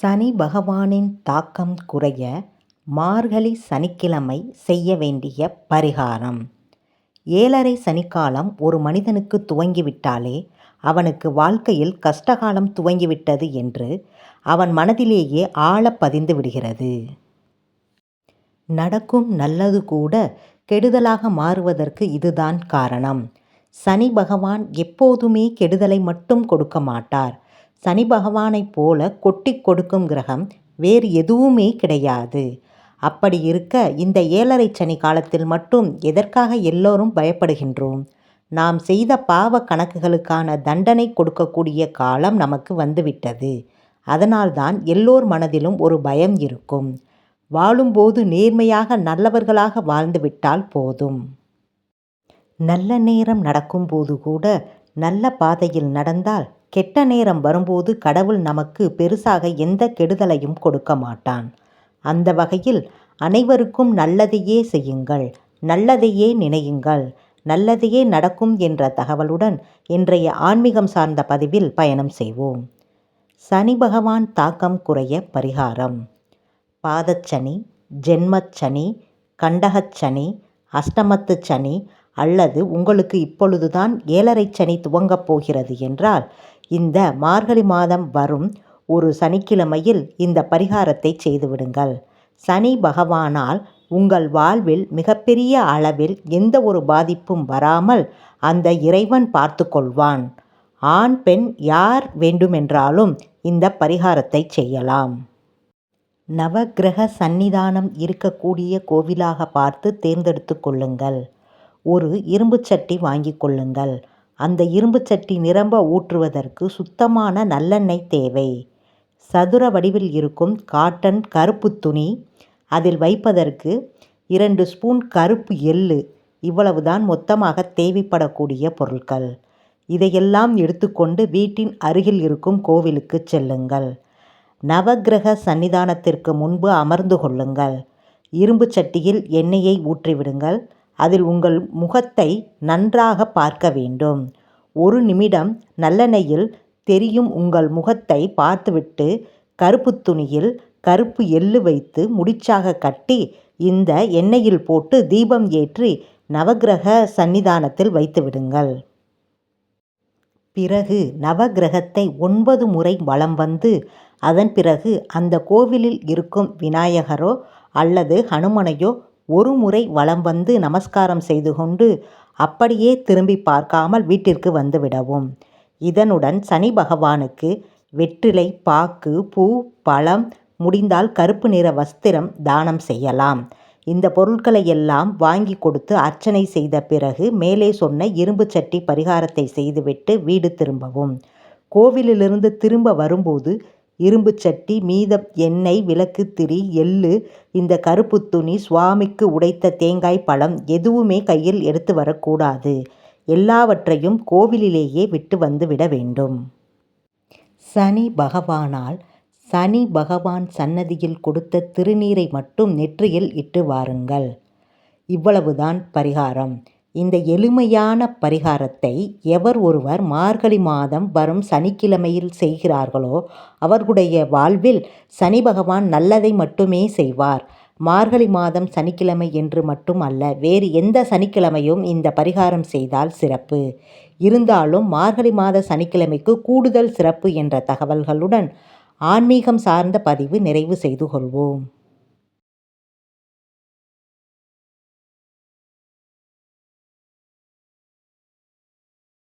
சனி பகவானின் தாக்கம் குறைய மார்கழி சனிக்கிழமை செய்ய வேண்டிய பரிகாரம். 7.5 சனிக்காலம் ஒரு மனிதனுக்கு துவங்கிவிட்டாலே அவனுக்கு வாழ்க்கையில் கஷ்டகாலம் துவங்கிவிட்டது என்று அவன் மனதிலேயே ஆழப் பதிந்து விடுகிறது. நடக்கும் நல்லது கூட கெடுதலாக மாறுவதற்கு இதுதான் காரணம். சனி பகவான் எப்போதுமே கெடுதலை மட்டும் கொடுக்க மாட்டார். சனி பகவானைப் போல கொட்டி கொடுக்கும் கிரகம் வேறு எதுவுமே கிடையாது. அப்படி இருக்க இந்த 7.5 சனி காலத்தில் மட்டும் எதற்காக எல்லோரும் பயப்படுகின்றோம்? நாம் செய்த பாவ கணக்குகளுக்கான தண்டனை கொடுக்கக்கூடிய காலம் நமக்கு வந்துவிட்டது. அதனால்தான் எல்லோர் மனதிலும் ஒரு பயம் இருக்கும். வாழும்போது நேர்மையாக நல்லவர்களாக வாழ்ந்துவிட்டால் போதும். நல்ல நேரம் நடக்கும்போது கூட நல்ல பாதையில் நடந்தால் கெட்ட நேரம் வரும்போது கடவுள் நமக்கு பெருசாக எந்த கெடுதலையும் கொடுக்க மாட்டான். அந்த வகையில் அனைவருக்கும் நல்லதையே செய்யுங்கள், நல்லதையே நினையுங்கள், நல்லதையே நடக்கும் என்ற தகவலுடன் இன்றைய ஆன்மீகம் சார்ந்த பதிவில் பயணம் செய்வோம். சனி பகவான் தாக்கம் குறைய பரிகாரம். பாதச்சனி, ஜென்மச்சனி, கண்டகச்சனி, அஷ்டமத்து சனி அல்லது உங்களுக்கு இப்பொழுதுதான் 7.5 சனி துவங்கப் போகிறது என்றால் இந்த மார்கழி மாதம் வரும் ஒரு சனிக்கிழமையில் இந்த பரிகாரத்தை செய்துவிடுங்கள். சனி பகவானால் உங்கள் வாழ்வில் மிகப்பெரிய அளவில் எந்த ஒரு பாதிப்பும் வராமல் அந்த இறைவன் பார்த்து கொள்வான். ஆண் பெண் யார் வேண்டுமென்றாலும் இந்த பரிகாரத்தை செய்யலாம். நவக்கிரக சந்நிதானம் இருக்கக்கூடிய கோவிலாக பார்த்து தேர்ந்தெடுத்து கொள்ளுங்கள். ஒரு இரும்பு சட்டி வாங்கி கொள்ளுங்கள். அந்த இரும்பு சட்டி நிரம்ப ஊற்றுவதற்கு சுத்தமான நல்லெண்ணெய் தேவை. சதுர வடிவில் இருக்கும் காட்டன் கருப்பு துணி, அதில் வைப்பதற்கு 2 ஸ்பூன் கருப்பு எள்ளு, இவ்வளவுதான் மொத்தமாக தேவைப்படக்கூடிய பொருட்கள். இதையெல்லாம் எடுத்துக்கொண்டு வீட்டின் அருகில் இருக்கும் கோவிலுக்கு செல்லுங்கள். நவக்கிரக சன்னிதானத்திற்கு முன்பு அமர்ந்து கொள்ளுங்கள். இரும்பு சட்டியில் எண்ணெயை ஊற்றிவிடுங்கள். அதில் உங்கள் முகத்தை நன்றாக பார்க்க வேண்டும். 1 நிமிடம் நல்லெண்ணெயில் தெரியும் உங்கள் முகத்தை பார்த்துவிட்டு கருப்பு துணியில் கருப்பு எள்ளு வைத்து முடிச்சாக கட்டி இந்த எண்ணெயில் போட்டு தீபம் ஏற்றி நவக்கிரக சன்னிதானத்தில் வைத்து விடுங்கள். பிறகு நவக்கிரகத்தை 9 முறை வலம் வந்து அதன் பிறகு அந்த கோவிலில் இருக்கும் விநாயகரோ அல்லது ஹனுமனையோ 1 முறை வலம் வந்து நமஸ்காரம் செய்து கொண்டு அப்படியே திரும்பி பார்க்காமல் வீட்டிற்கு வந்துவிடவும். இதனுடன் சனி பகவானுக்கு வெற்றிலை, பாக்கு, பூ, பழம், முடிந்தால் கருப்பு நிற வஸ்திரம் தானம் செய்யலாம். இந்த பொருட்களை எல்லாம் வாங்கி கொடுத்து அர்ச்சனை செய்த பிறகு மேலே சொன்ன இரும்பு சட்டி பரிகாரத்தை செய்துவிட்டு வீடு திரும்பவும். கோவிலிலிருந்து திரும்ப வரும்போது இரும்பு சட்டி, மீதம் எண்ணெய், விளக்கு திரி, எள்ளு, இந்த கருப்பு துணி, சுவாமிக்கு உடைத்த தேங்காய் பழம் எதுவுமே கையில் எடுத்து வரக்கூடாது. எல்லாவற்றையும் கோவிலிலேயே விட்டு வந்து விட வேண்டும். சனி பகவானால் சனி பகவான் சன்னதியில் கொடுத்த திருநீரை மட்டும் நெற்றியில் இட்டு வாருங்கள். இவ்வளவுதான் பரிகாரம். இந்த எளிமையான பரிகாரத்தை எவர் ஒருவர் மார்கழி மாதம் வரும் சனிக்கிழமையில் செய்கிறார்களோ அவர்களுடைய வாழ்வில் சனி பகவான் நல்லதை மட்டுமே செய்வார். மார்கழி மாதம் சனிக்கிழமை என்று மட்டும் அல்ல, வேறு எந்த சனிக்கிழமையும் இந்த பரிகாரம் செய்தால் சிறப்பு. இருந்தாலும் மார்கழி மாத சனிக்கிழமைக்கு கூடுதல் சிறப்பு என்ற தகவல்களுடன் ஆன்மீகம் சார்ந்த பதிவு நிறைவு செய்து கொள்வோம்.